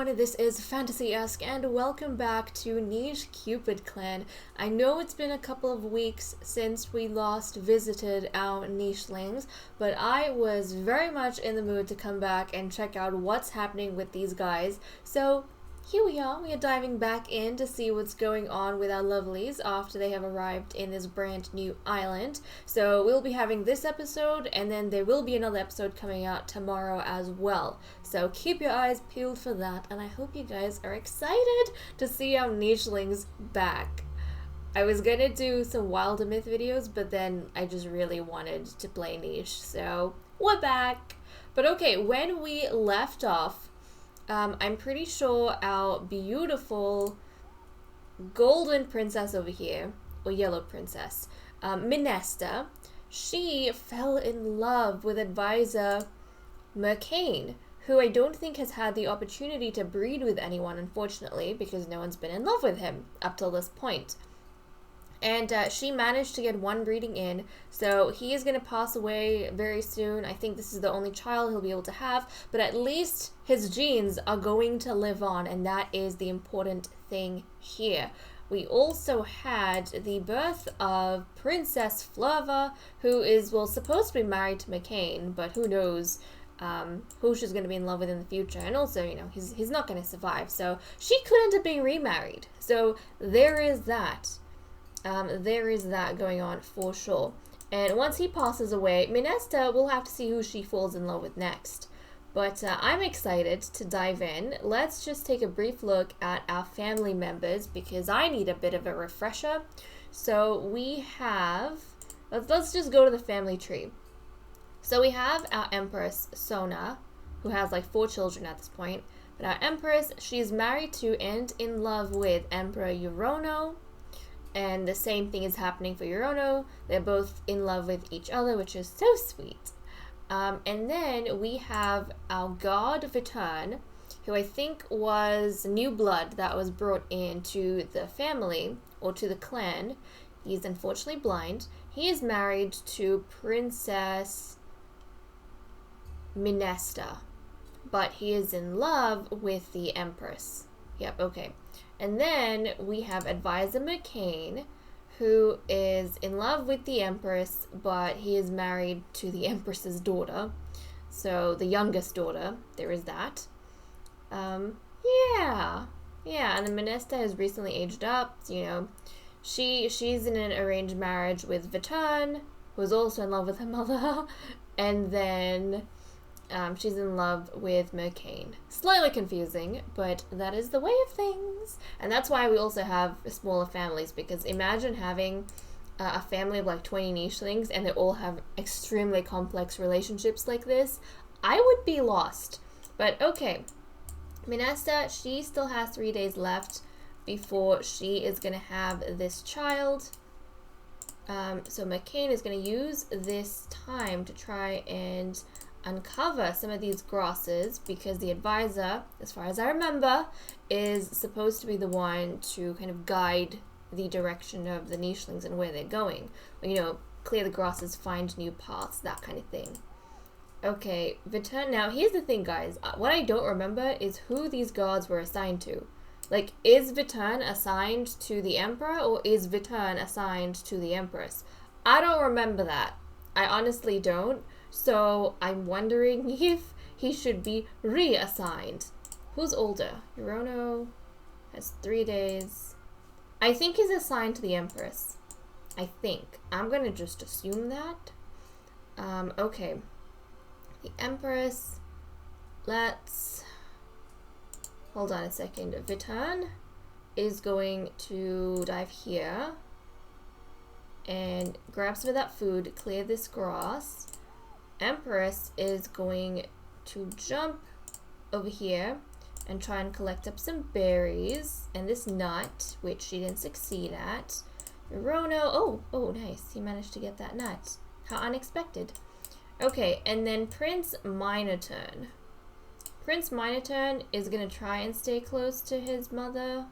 everyone, this is Fantasy-esque and welcome back to Cupid Clan. I know it's been a couple of weeks since we last visited our nichelings, but I was very much in the mood to come back and check out what's happening with these guys. So here we are diving back in to see what's going on with our lovelies after they have arrived in this brand new island. So we'll be having this episode, and then there will be another episode coming out tomorrow as well. So keep your eyes peeled for that, and I hope you guys are excited to see our nichelings back. I was gonna do some Wilder Myth videos, but then I just really wanted to play niche, so we're back. But okay, when we left off, I'm pretty sure our beautiful golden princess over here, or yellow princess, Minesta, she fell in love with advisor Mercane, who I don't think has had the opportunity to breed with anyone, unfortunately, because no one's been in love with him up till this point. And she managed to get one breeding in, so he is going to pass away very soon. I think this is the only child he'll be able to have, but at least his genes are going to live on, and that is the important thing here. We also had the birth of Princess Flava, who is, well, supposed to be married to McCain, but who knows who she's going to be in love with in the future. And also, you know, he's not going to survive, so she could end up being remarried. So there is that. There is that going on for sure. And once he passes away, Minesta will have to see who she falls in love with next. But I'm excited to dive in. Let's just take a brief look at our family members because I need a bit of a refresher. So we have, let's just go to the family tree. So we have our Empress Sona, who has like 4 children at this point. But our Empress, she's married to and in love with Emperor Eurono. And the same thing is happening for Eurono. They're both in love with each other, which is so sweet. And then we have our god Vitern, who I think was new blood that was brought into the family, or to the clan. He's unfortunately blind. He is married to Princess Minesta, but he is in love with the Empress. Yep, okay. And then we have Advisor McCain, who is in love with the Empress, but he is married to the Empress's daughter. So the youngest daughter, there is that. Yeah, and the Minesta has recently aged up. You know, she's in an arranged marriage with Vitern, who is also in love with her mother, and then she's in love with McCain. Slightly confusing, but that is the way of things. And that's why we also have smaller families, because imagine having a family of like 20 nichelings and they all have extremely complex relationships like this. I would be lost. But okay, Minesta, she still has 3 days left before she is going to have this child. So McCain is going to use this time to try and uncover some of these grasses, because the advisor, as far as I remember, is supposed to be the one to kind of guide the direction of the nichelings and where they're going. You know, clear the grasses, find new paths, that kind of thing. Okay, Vitern. Now, here's the thing, guys. What I don't remember is who these guards were assigned to. Like, is Vitern assigned to the Emperor, or is Vitern assigned to the Empress? I don't remember that. I honestly don't. So I'm wondering if he should be reassigned. Who's older? Eurono has 3 days. I think he's assigned to the Empress. I think. I'm gonna just assume that. Okay. The Empress. Let's... Hold on a second. Vitern is going to dive here and grab some of that food, clear this grass. Empress is going to jump over here and try and collect up some berries and this nut, which she didn't succeed at. Eurono, oh, nice. He managed to get that nut. How unexpected. Okay, and then Prince Minoturn. Prince Minoturn is going to try and stay close to his mother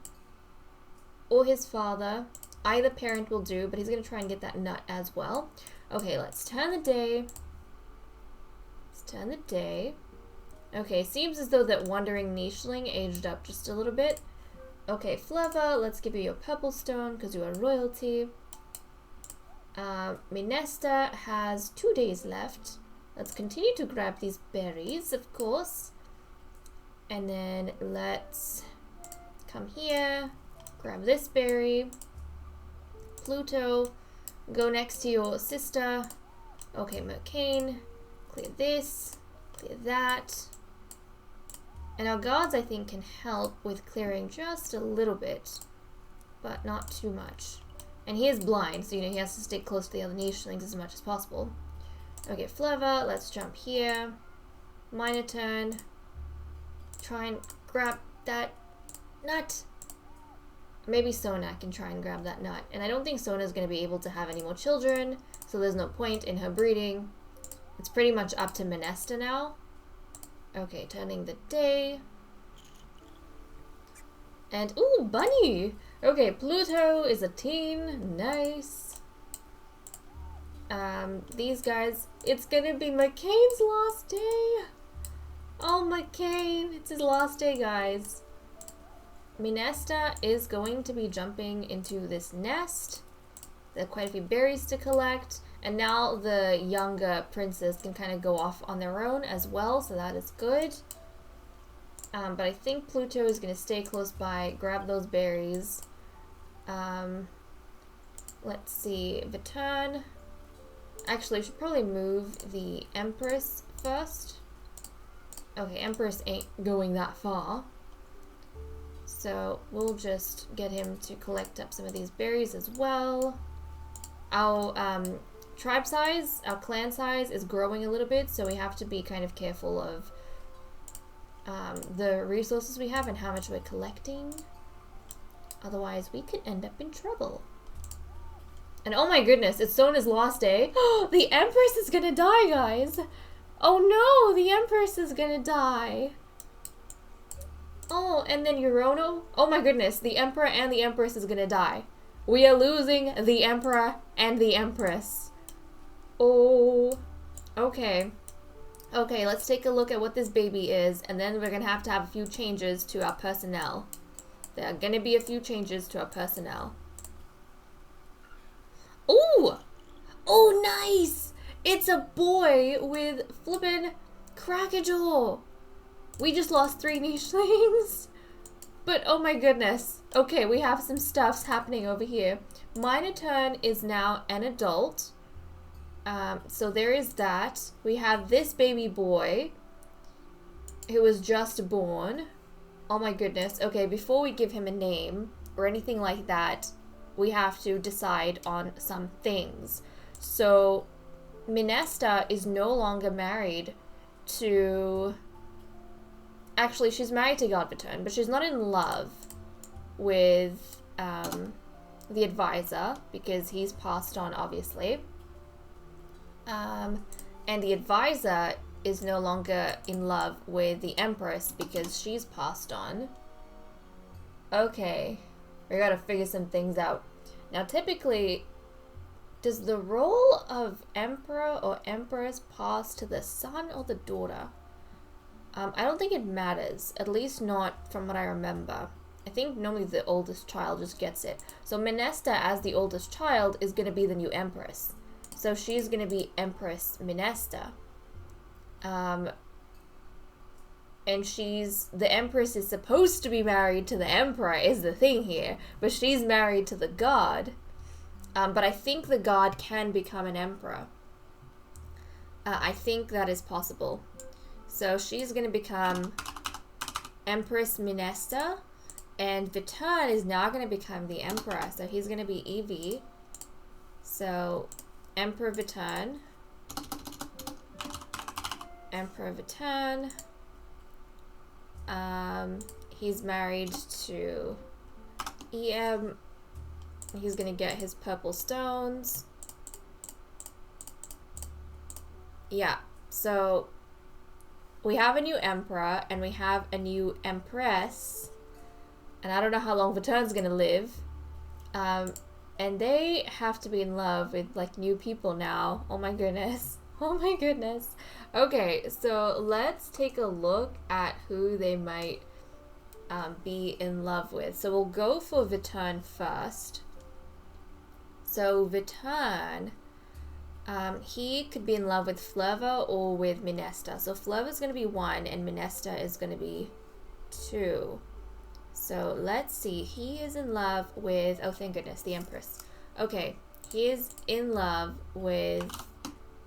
or his father. Either parent will do, but he's going to try and get that nut as well. Okay, let's turn the day. Okay, seems as though that Wandering Nicheling aged up just a little bit. Okay, Fleva, let's give you your purple stone because you are royalty. Minesta has 2 days left. Let's continue to grab these berries, of course. And then let's come here, grab this berry. Pluto, go next to your sister. Okay, Mercane, clear this, clear that. And our guards, I think, can help with clearing just a little bit, but not too much. And he is blind, so, you know, he has to stay close to the other nichelings as much as possible. Okay, Fleva, let's jump here. Minor turn. Try and grab that nut. Maybe Sona can try and grab that nut. And I don't think Sona's going to be able to have any more children, so there's no point in her breeding. It's pretty much up to Minesta now. Okay, turning the day. And, ooh, bunny! Okay, Pluto is a teen. Nice. These guys, it's gonna be McCain's last day. Oh, McCain, it's his last day, guys. Minesta is going to be jumping into this nest. There are quite a few berries to collect. And now the younger princes can kind of go off on their own as well, so that is good. But I think Pluto is going to stay close by, grab those berries. Let's see, Viturn. Actually, I should probably move the Empress first. Okay, Empress ain't going that far. So we'll just get him to collect up some of these berries as well. Our tribe size, our clan size is growing a little bit, so we have to be kind of careful of the resources we have and how much we're collecting. Otherwise, we could end up in trouble. And oh my goodness, it's Sona's last day. The Empress is gonna die, guys. Oh no, the Empress is gonna die. Oh, and then Eurono. Oh my goodness, the Emperor and the Empress is gonna die. We are losing the Emperor and the Empress. Oh, okay. Okay, let's take a look at what this baby is, and then we're gonna have a few changes to our personnel. There are gonna be a few changes to our personnel. Ooh! Oh, nice! It's a boy with flippin' crackajaw. We just lost 3 nichelings. But oh my goodness. Okay, we have some stuffs happening over here. Minor Turn is now an adult. So there is that. We have this baby boy who was just born. Oh my goodness. Okay, before we give him a name or anything like that, we have to decide on some things. So Minesta is no longer married to... Actually, she's married to God Viturn, but she's not in love with the advisor because he's passed on, obviously. And the advisor is no longer in love with the Empress because she's passed on. Okay, we gotta figure some things out. Now, typically, does the role of Emperor or Empress pass to the son or the daughter? I don't think it matters, at least not from what I remember. I think normally the oldest child just gets it. So Minesta, as the oldest child, is going to be the new Empress. So she's going to be Empress Minesta. And the Empress is supposed to be married to the Emperor, is the thing here. But she's married to the god. But I think the god can become an Emperor. I think that is possible. So she's going to become Empress Minesta, and Viturn is now going to become the Emperor. So he's going to be Evie. So Emperor Viturn. Emperor Viturn. He's married to EM. He's going to get his purple stones. Yeah, so... we have a new Emperor, and we have a new Empress. And I don't know how long Viturn's gonna live. And they have to be in love with, like, new people now. Oh my goodness. Oh my goodness. Okay, so let's take a look at who they might be in love with. So we'll go for Vitern first. So Vitern, he could be in love with Fleur or with Minesta. So Fleur is going to be 1 and Minesta is going to be 2. So let's see. He is in love with, oh thank goodness, the Empress. Okay, he is in love with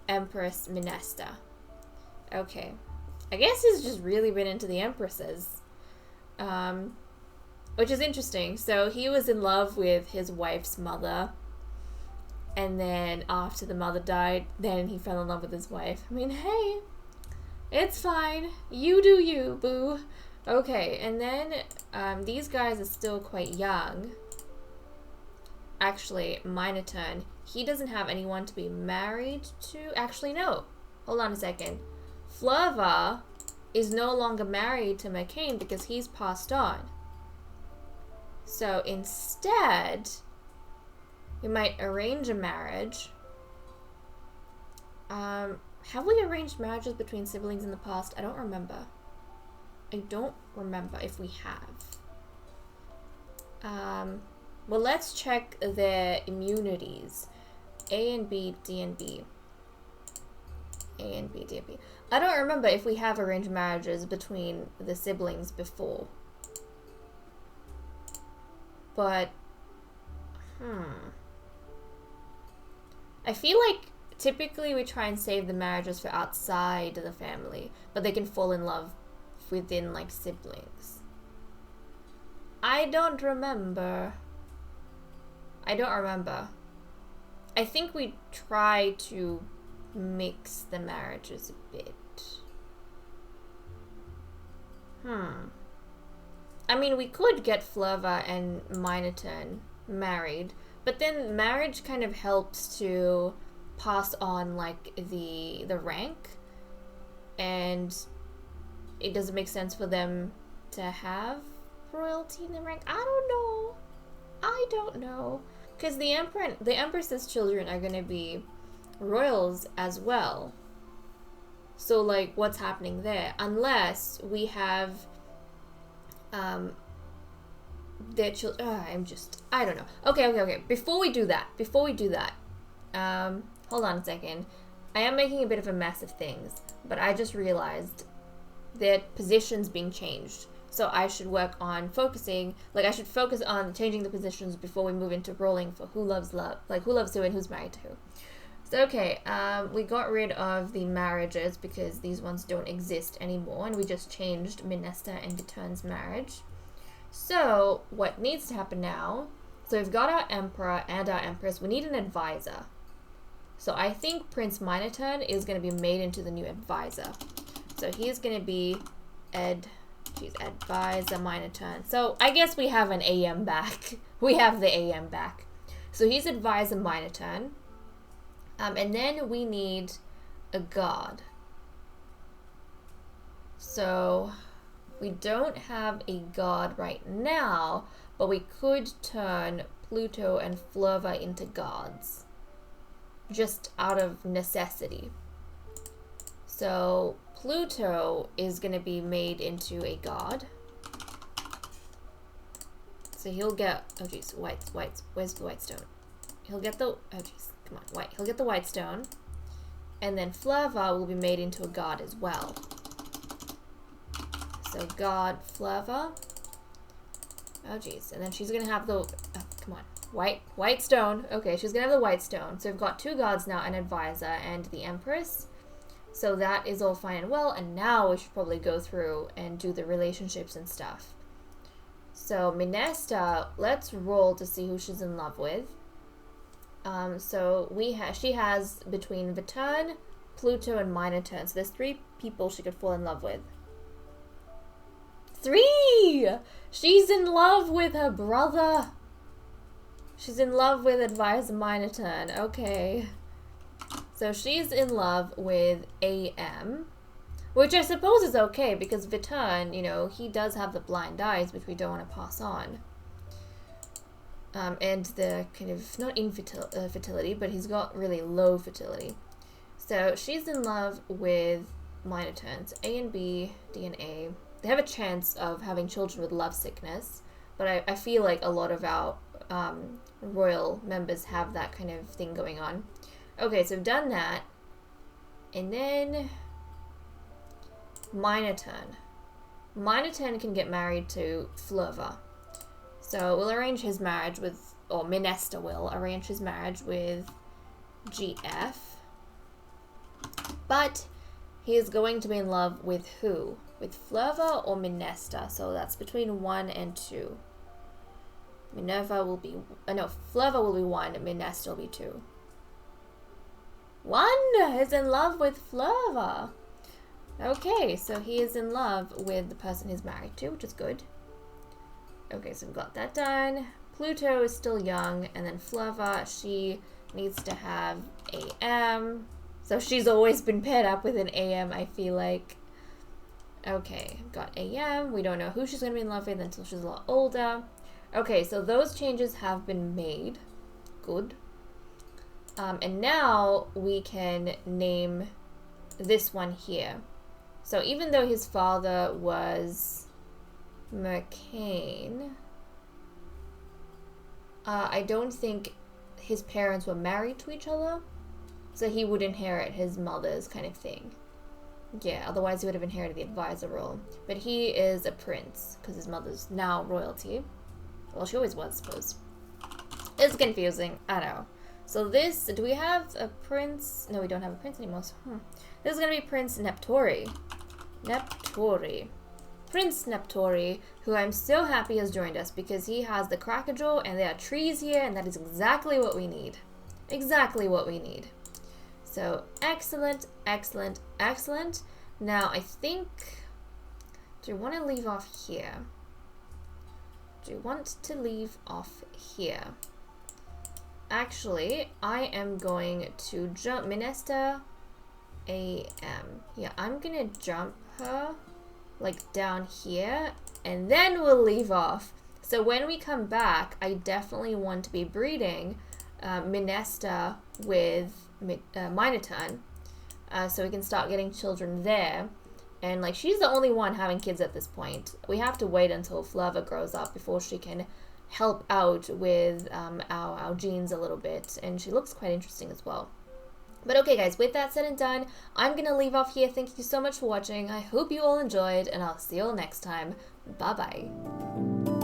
Empress Minesta. Okay. I guess he's just really been into the Empresses. Which is interesting. So he was in love with his wife's mother. And then after the mother died, then he fell in love with his wife. I mean, hey, it's fine. You do you, boo. Okay, and then these guys are still quite young. Actually, Minoturn, he doesn't have anyone to be married to. Actually, no. Hold on a second. Fleur is no longer married to McCain because he's passed on. So instead, we might arrange a marriage. Have we arranged marriages between siblings in the past? I don't remember. I don't remember if we have. Well, let's check their immunities. A and B, D and B. A and B, D and B. I don't remember if we have arranged marriages between the siblings before. But, I feel like typically we try and save the marriages for outside the family, but they can fall in love within, like, siblings. I don't remember. I think we try to mix the marriages a bit. I mean, we could get Fleur and Minoturn married, but then marriage kind of helps to pass on, like, the rank, and it doesn't make sense for them to have royalty in the rank. I don't know. Because the Empress's children are going to be royals as well. So, like, what's happening there? Unless we have their children. I don't know. Okay. Before we do that, hold on a second. I am making a bit of a mess of things, but I just realized their positions being changed. So I should work on focusing, like I should focus on changing the positions before we move into rolling for who loves who and who's married to who. So okay, we got rid of the marriages because these ones don't exist anymore, and we just changed Minesta and Vitern's marriage. So what needs to happen now, so we've got our Emperor and our Empress, we need an advisor. So I think Prince Minoturn is going to be made into the new advisor. So he's going to be Advisor Minoturn. So I guess we have an AM back. We have the AM back. So he's Advisor Minoturn. And then we need a god. So we don't have a god right now, but we could turn Pluto and Fleur into gods. Just out of necessity. So Pluto is going to be made into a god. So he'll get, whites, where's the white stone? He'll get the, white. He'll get the white stone. And then Fleur will be made into a god as well. So god Fleur. And then she's going to have the, white stone. Okay, she's going to have the white stone. So we've got 2 gods now, an advisor and the Empress. So that is all fine and well, and now we should probably go through and do the relationships and stuff. So Minesta, let's roll to see who she's in love with. So she has between Vitern, Pluto, and Minoturn. So there's 3 people she could fall in love with. 3! She's in love with her brother. She's in love with Advisor Minoturn. Okay. So she's in love with AM, which I suppose is okay because Vitern, he does have the blind eyes, which we don't want to pass on. And the kind of, not infertility, but he's got really low fertility. So she's in love with minor turns. A and B, D and A. They have a chance of having children with love sickness, but I feel like a lot of our royal members have that kind of thing going on. Okay, so we've done that. And then minor turn. Minor turn can get married to Flurva. So we'll arrange his marriage with, or Minesta will arrange his marriage with GF. But he is going to be in love with who? With Flurva or Minesta? So that's between 1 and 2. Flurva will be 1, Minesta will be 2. 1 is in love with Flurva. Okay, so he is in love with the person he's married to, which is good. Okay, so we've got that done. Pluto is still young, and then Flurva, she needs to have AM. So she's always been paired up with an AM, I feel like. Okay, got AM. We don't know who she's going to be in love with until she's a lot older. Okay, so those changes have been made. Good. And now we can name this one here. So even though his father was McCain, I don't think his parents were married to each other, so he would inherit his mother's kind of thing. Yeah, otherwise he would have inherited the advisor role. But he is a prince, because his mother's now royalty. Well, she always was, I suppose. It's confusing, I know. So this, do we have a prince? No, we don't have a prince anymore. So, This is going to be Prince Neptori. Prince Neptori, who I'm so happy has joined us because he has the Cracker Jaw and there are trees here, and that is exactly what we need. Exactly what we need. So, excellent, excellent, excellent. Now, I think, do we want to leave off here? Do we want to leave off here? Actually, I am going to jump Minesta AM. Yeah, I'm gonna jump her like down here, and then we'll leave off. So when we come back, I definitely want to be breeding Minesta with Minotaur, so we can start getting children there. And like, she's the only one having kids at this point. We have to wait until Flurva grows up before she can help out with our genes a little bit, and she looks quite interesting as well. But okay guys, with that said and done, I'm gonna leave off here. Thank you so much for watching. I hope you all enjoyed, and I'll see you all next time. Bye bye.